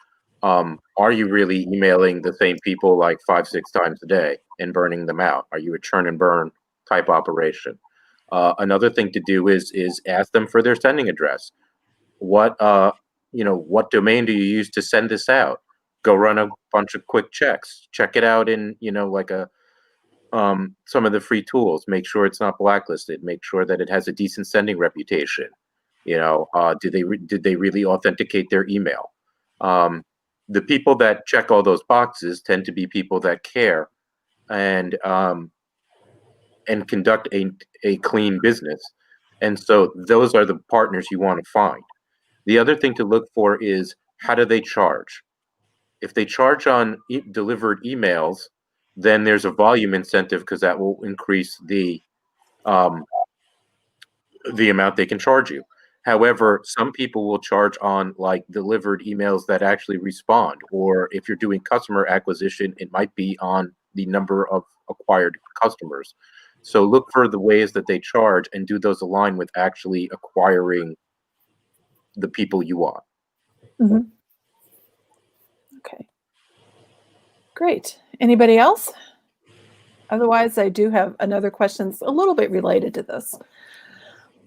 Are you really emailing the same people like 5-6 times a day and burning them out? Are you a churn and burn type operation? Another thing to do is ask them for their sending address. What domain do you use to send this out? Go run a bunch of quick checks. Check it out in like some of the free tools. Make sure it's not blacklisted. Make sure that it has a decent sending reputation. Did they really authenticate their email? The people that check all those boxes tend to be people that care and conduct a clean business. And so those are the partners you want to find. The other thing to look for is, how do they charge? If they charge on delivered emails, then there's a volume incentive, because that will increase the amount they can charge you. However, some people will charge on like delivered emails that actually respond, or if you're doing customer acquisition, it might be on the number of acquired customers. So look for the ways that they charge, and do those align with actually acquiring the people you want. Mm-hmm. Okay. Great. Anybody else? Otherwise, I do have another question a little bit related to this.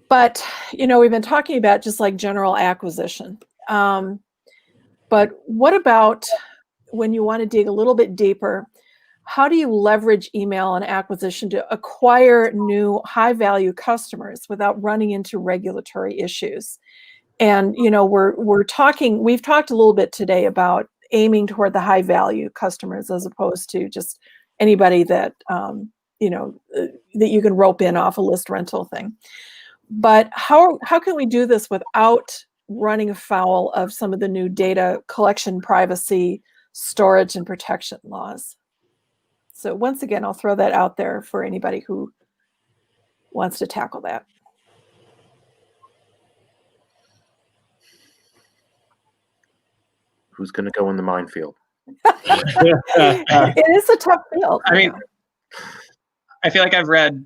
But, we've been talking about just like general acquisition. But what about when you want to dig a little bit deeper? How do you leverage email and acquisition to acquire new high-value customers without running into regulatory issues? And, we've talked a little bit today about aiming toward the high-value customers as opposed to just anybody that, that you can rope in off a list rental thing. But how can we do this without running afoul of some of the new data collection, privacy, storage, and protection laws? So once again, I'll throw that out there for anybody who wants to tackle that. Who's going to go in the minefield? It is a tough field. I mean, I feel like I've read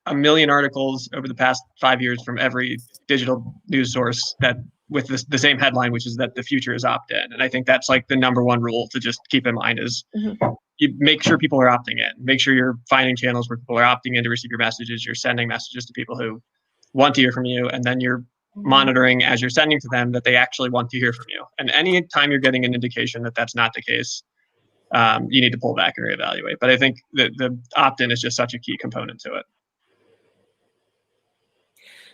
a million articles over the past 5 years from every digital news source that with the same headline, which is that the future is opt-in. And I think that's like the number one rule to just keep in mind is you make sure people are opting in. Make sure you're finding channels where people are opting in to receive your messages. You're sending messages to people who want to hear from you, and then you're monitoring as you're sending to them that they actually want to hear from you. And any time you're getting an indication that that's not the case, you need to pull back and reevaluate. But I think that the opt-in is just such a key component to it.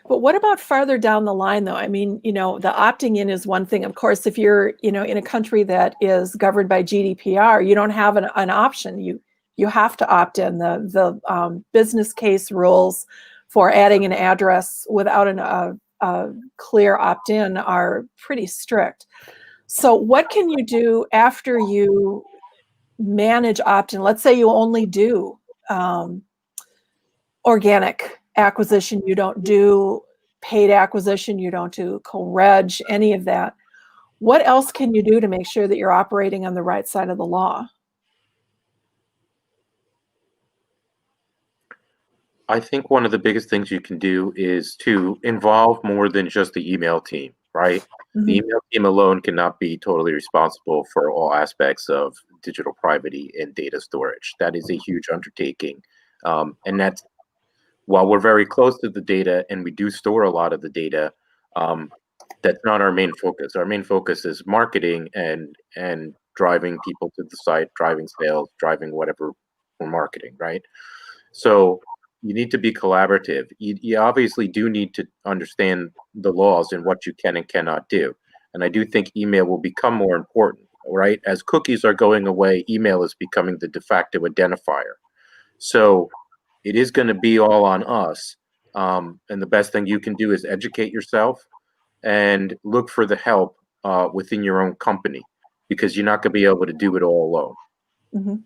But what about farther down the line, though? I mean, the opting in is one thing. Of course, if you're, in a country that is governed by GDPR, you don't have an option. You have to opt in. The business case rules for adding an address without a clear opt-in are pretty strict. So what can you do after you manage opt-in? Let's say you only do organic acquisition, you don't do paid acquisition, you don't do co-reg, any of that. What else can you do to make sure that you're operating on the right side of the law? I think one of the biggest things you can do is to involve more than just the email team, right? The email team alone cannot be totally responsible for all aspects of digital privacy and data storage. That is a huge undertaking. And that's, while we're very close to the data and we do store a lot of the data, that's not our main focus. Our main focus is marketing and driving people to the site, driving sales, driving whatever we're marketing, right? So you need to be collaborative. You obviously do need to understand the laws and what you can and cannot do. And I do think email will become more important, right? As cookies are going away, email is becoming the de facto identifier. So it is going to be all on us. And the best thing you can do is educate yourself and look for the help within your own company, because you're not going to be able to do it all alone. Mhm.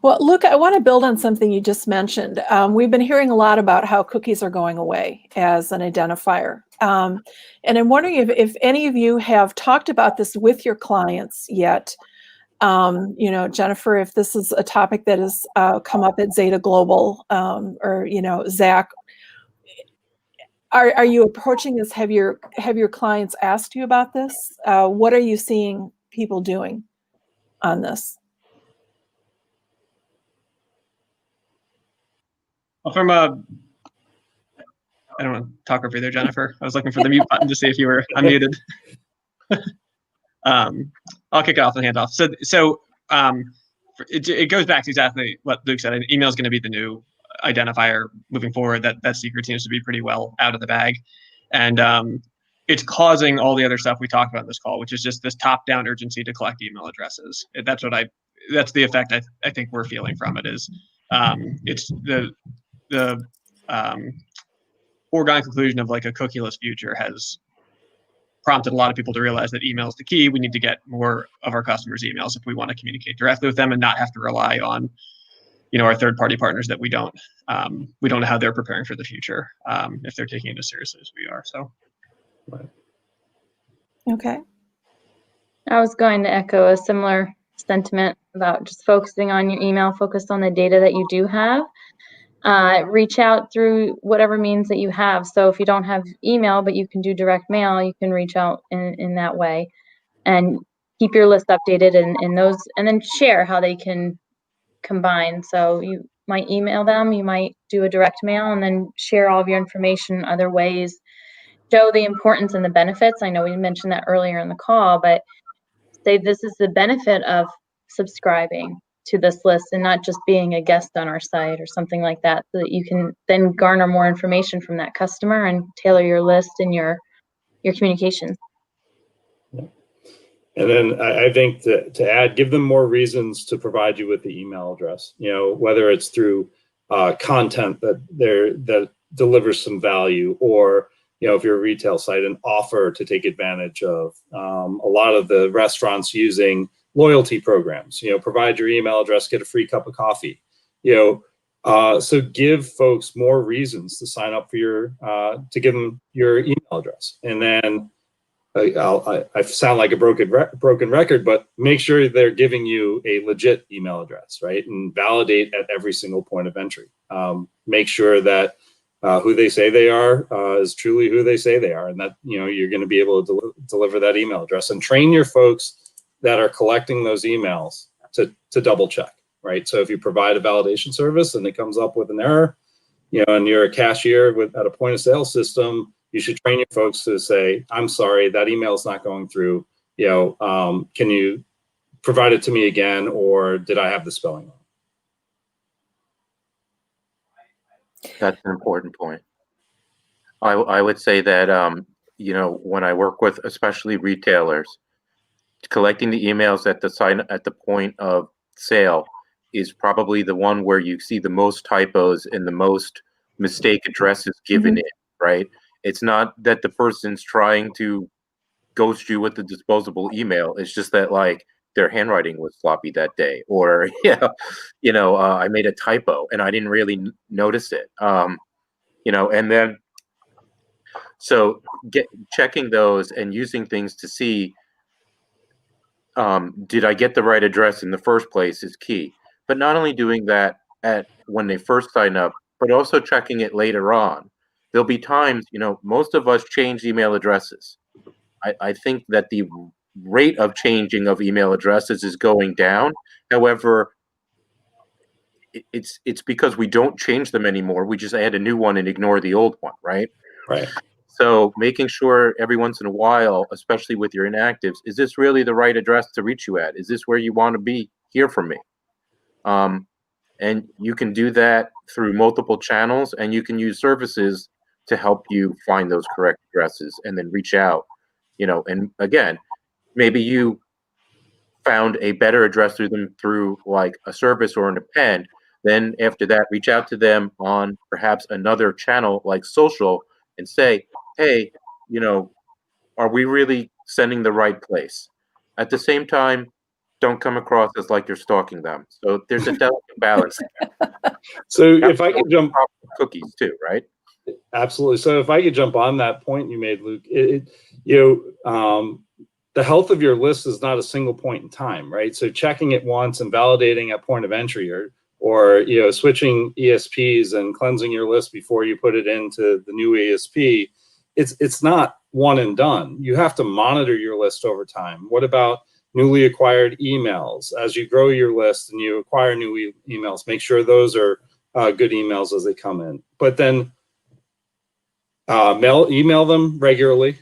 Well, look, I want to build on something you just mentioned. We've been hearing a lot about how cookies are going away as an identifier. And I'm wondering if any of you have talked about this with your clients yet. You know, Jennifer, if this is a topic that has come up at Zeta Global, or, you know, Zach, are you approaching this? Have your clients asked you about this? What are you seeing people doing on this? Well, from a, I don't want to talk over there, Jennifer. I was looking for the mute button to see if you were unmuted. I'll kick it off and hand off. So it goes back to exactly what Luke said. Email is going to be the new identifier moving forward. That secret seems to be pretty well out of the bag, and it's causing all the other stuff we talked about in this call, which is just this top-down urgency to collect email addresses. That's the effect I think we're feeling from it. Is it's the foregone conclusion of like a cookieless future has prompted a lot of people to realize that email is the key. We need to get more of our customers' emails if we want to communicate directly with them and not have to rely on, you know, our third-party partners that we don't know how they're preparing for the future if they're taking it as seriously as we are. So, Okay. I was going to echo a similar sentiment about just focusing on your email, focus on the data that you do have. Reach out through whatever means that you have. So if you don't have email, but you can do direct mail, you can reach out in that way and keep your list updated and those, and then share how they can combine. So you might email them, you might do a direct mail, and then share all of your information other ways. Show the importance and the benefits. I know we mentioned that earlier in the call, but say this is the benefit of subscribing to this list and not just being a guest on our site or something like that, so that you can then garner more information from that customer and tailor your list and your communications. And then I think to add, give them more reasons to provide you with the email address. You know, whether it's through content that delivers some value, or, you know, if you're a retail site, an offer to take advantage of. A lot of the restaurants using loyalty programs, you know, provide your email address, get a free cup of coffee, you know, so give folks more reasons to sign up for to give them your email address. And then I sound like a broken record, but make sure they're giving you a legit email address, right? And validate at every single point of entry. Make sure that who they say they are is truly who they say they are, and that, you know, you're going to be able to deliver that email address. And train your folks that are collecting those emails to double check, right? So if you provide a validation service and it comes up with an error, you know, and you're a cashier at a point of sale system, you should train your folks to say, I'm sorry, that email is not going through, you know, can you provide it to me again, or did I have the spelling wrong? That's an important point. I would say that, you know, when I work with especially retailers, collecting the emails at the point of sale is probably the one where you see the most typos and the most mistake addresses given in, right? It's not that the person's trying to ghost you with the disposable email. It's just that, like, their handwriting was sloppy that day, or I made a typo and I didn't really notice it. You know, and then so checking those and using things to see, did I get the right address in the first place is key. But not only doing that when they first sign up, but also checking it later on. There'll be times, you know, most of us change email addresses. I think that the rate of changing of email addresses is going down. However, it's because we don't change them anymore. We just add a new one and ignore the old one, right? Right. So making sure every once in a while, especially with your inactives, is this really the right address to reach you at? Is this where you want to hear from me? And you can do that through multiple channels, and you can use services to help you find those correct addresses and then reach out, you know. And again, maybe you found a better address through them through like a service or an append, then after that, reach out to them on perhaps another channel like social and say, hey, you know, are we really sending the right place? At the same time, don't come across as like you're stalking them. So there's a delicate balance. So if I could jump, Cookies too, right? absolutely. So if I could jump on that point you made, Luke, the health of your list is not a single point in time, right? So checking it once and validating at point of entry, or switching ESPs and cleansing your list before you put it into the new ESP, it's not one and done. You have to monitor your list over time. What about newly acquired emails? As you grow your list and you acquire new emails, make sure those are good emails as they come in. But then email them regularly.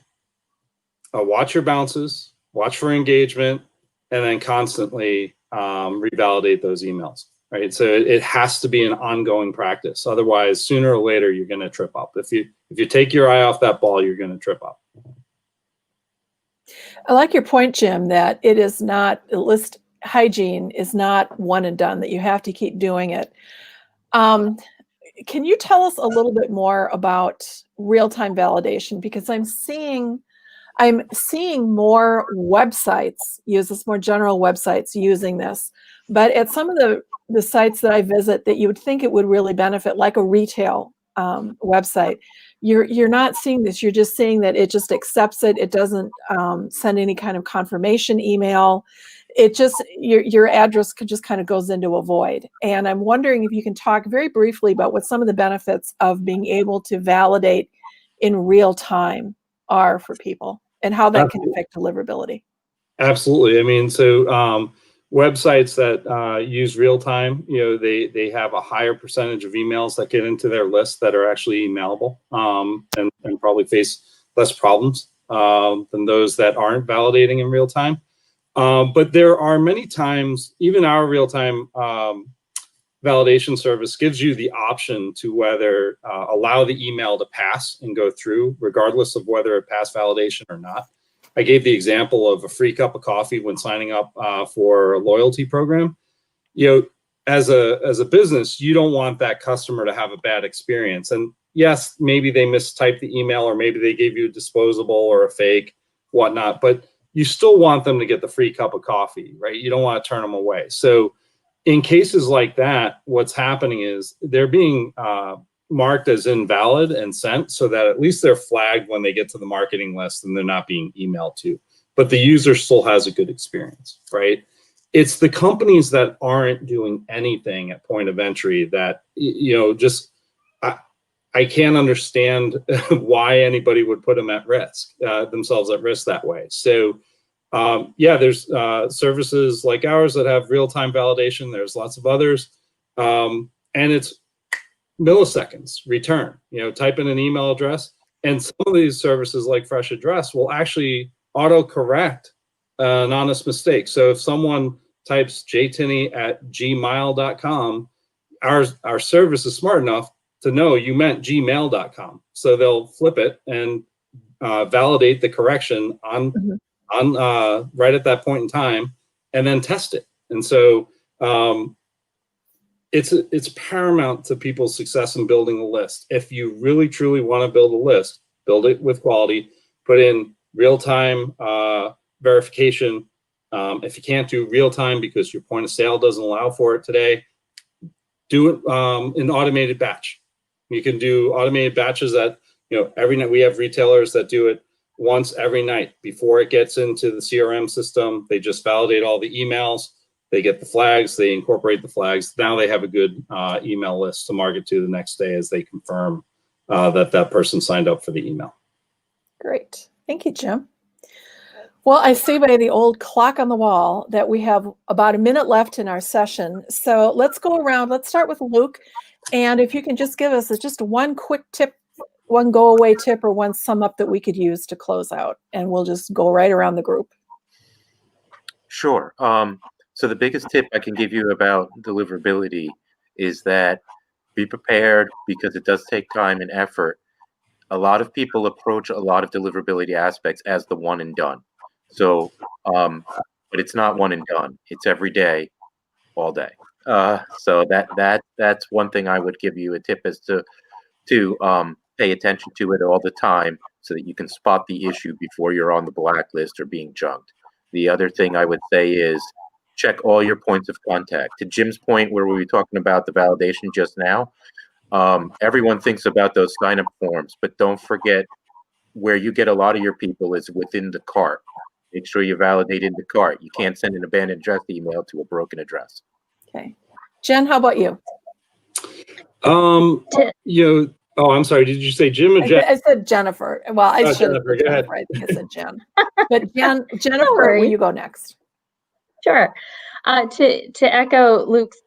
Watch your bounces, watch for engagement, and then constantly revalidate those emails, right? So it has to be an ongoing practice. Otherwise, sooner or later, you're going to trip up. If you take your eye off that ball, you're going to trip up. I like your point, Jim, that it is not, list hygiene is not one and done, that you have to keep doing it. Can you tell us a little bit more about real-time validation? Because I'm seeing more websites use this, more general websites using this. But at some of the sites that I visit that you would think it would really benefit, like a retail website, you're not seeing this. You're just seeing that it just accepts it. It doesn't send any kind of confirmation email. It just, your address just kind of goes into a void. And I'm wondering if you can talk very briefly about what some of the benefits of being able to validate in real time are for people and how that can affect deliverability. Absolutely. I mean, so websites that use real time, they have a higher percentage of emails that get into their list that are actually emailable, and probably face less problems than those that aren't validating in real time. But there are many times, even our real-time validation service gives you the option to whether allow the email to pass and go through, regardless of whether it passed validation or not. I gave the example of a free cup of coffee when signing up for a loyalty program. As a business, you don't want that customer to have a bad experience. And yes, maybe they mistyped the email, or maybe they gave you a disposable or a fake, whatnot, but you still want them to get the free cup of coffee, right? You don't want to turn them away. So in cases like that, what's happening is they're being marked as invalid and sent, so that at least they're flagged when they get to the marketing list and they're not being emailed to. But the user still has a good experience, right? It's the companies that aren't doing anything at point of entry that, I can't understand why anybody would put them at risk, themselves at risk that way. So there's services like ours that have real-time validation. There's lots of others. And it's milliseconds return, type in an email address. And some of these services like Fresh Address will actually auto-correct an honest mistake. So if someone types jtinney@gmail.com, our service is smart enough to know you meant gmail.com. So they'll flip it and validate the correction on right at that point in time, and then test it. And so it's paramount to people's success in building a list. If you really truly want to build a list, build it with quality, put in real-time verification. If you can't do real-time because your point of sale doesn't allow for it today, do it in automated batch. You can do automated batches that, every night. We have retailers that do it once every night before it gets into the CRM system. They just validate all the emails. They get the flags. They incorporate the flags. Now they have a good email list to market to the next day as they confirm that person signed up for the email. Great. Thank you, Jim. Well, I see by the old clock on the wall that we have about a minute left in our session. So let's go around. Let's start with Luke. And if you can just give us just one quick tip, one go away tip, or one sum up that we could use to close out, and we'll just go right around the group. Sure. So the biggest tip I can give you about deliverability is that be prepared, because it does take time and effort. A lot of people approach a lot of deliverability aspects as the one and done. So but it's not one and done. It's every day, all day. So that's one thing I would give you a tip is to pay attention to it all the time so that you can spot the issue before you're on the blacklist or being junked. The other thing I would say is check all your points of contact. To Jim's point, where we were talking about the validation just now, everyone thinks about those sign-up forms, but don't forget where you get a lot of your people is within the cart. Make sure you validate in the cart. You can't send an abandoned address email to a broken address. Okay. Jen, how about you? Oh, I'm sorry. Did you say Jim or Jen? I said Jennifer. Well, I should have Jennifer, said go ahead. Jennifer. I think I said Jen. But Jennifer, worries. will you go next? Sure. To echo Luke's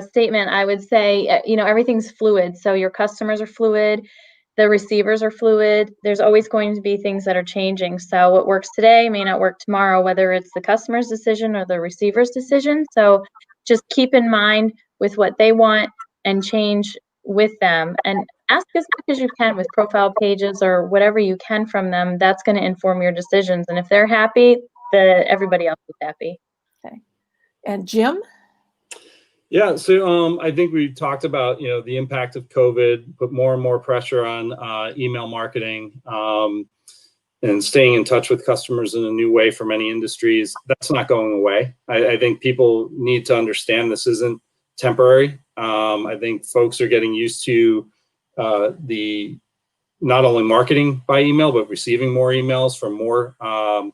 statement, I would say, everything's fluid. So your customers are fluid, the receivers are fluid. There's always going to be things that are changing. So what works today may not work tomorrow, whether it's the customer's decision or the receiver's decision. So just keep in mind with what they want and change with them, and ask as much as you can with profile pages or whatever you can from them. That's going to inform your decisions. And if they're happy, everybody else is happy. Okay. And Jim? Yeah, so I think we talked about the impact of COVID, put more and more pressure on email marketing and staying in touch with customers in a new way for many industries. That's not going away. I think people need to understand this isn't temporary. I think folks are getting used to the not only marketing by email, but receiving more emails from more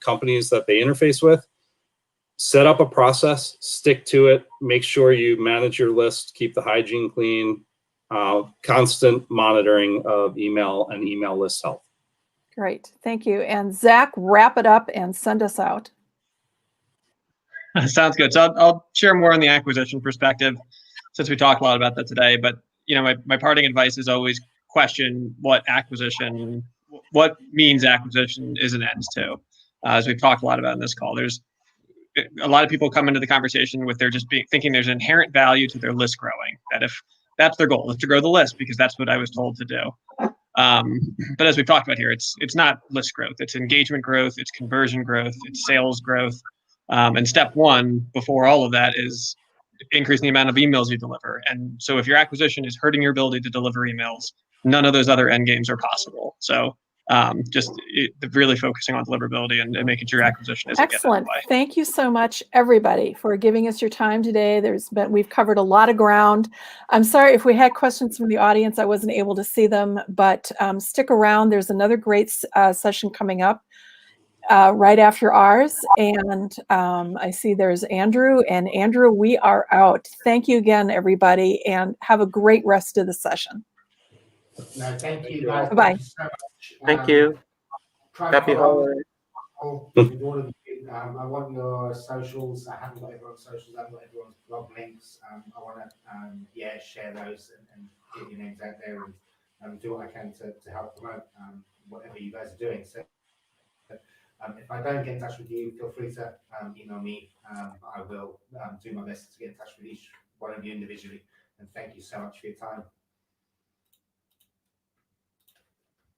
companies that they interface with. Set up a process, stick to it, make sure you manage your list, keep the hygiene clean, constant monitoring of email and email list health. Great, thank you. And Zach, wrap it up and send us out. Sounds good. So I'll share more on the acquisition perspective since we talked a lot about that today. But my parting advice is always question what means acquisition is an end to. As we've talked a lot about in this call, there's a lot of people come into the conversation with thinking there's inherent value to their list growing. That if that's their goal, is to grow the list because that's what I was told to do. But as we've talked about here, it's not list growth. It's engagement growth. It's conversion growth. It's sales growth. And step one before all of that is increasing the amount of emails you deliver. And so if your acquisition is hurting your ability to deliver emails, none of those other end games are possible. So really focusing on deliverability and making sure your acquisition is excellent. Thank you so much, everybody, for giving us your time today. We've covered a lot of ground. I'm sorry if we had questions from the audience, I wasn't able to see them, but stick around. There's another great session coming up right after ours. And I see there's Andrew. And Andrew, we are out. Thank you again, everybody, and have a great rest of the session. No, thank you guys. Bye-bye. Thank you so much. Thank you. Happy holidays. With all of you. I want your socials. I haven't got everyone's socials. I haven't got everyone's blog links. I want to share those and get your names out there and do what I can to help promote whatever you guys are doing. So if I don't get in touch with you, feel free to email me. I will do my best to get in touch with each one of you individually. And thank you so much for your time.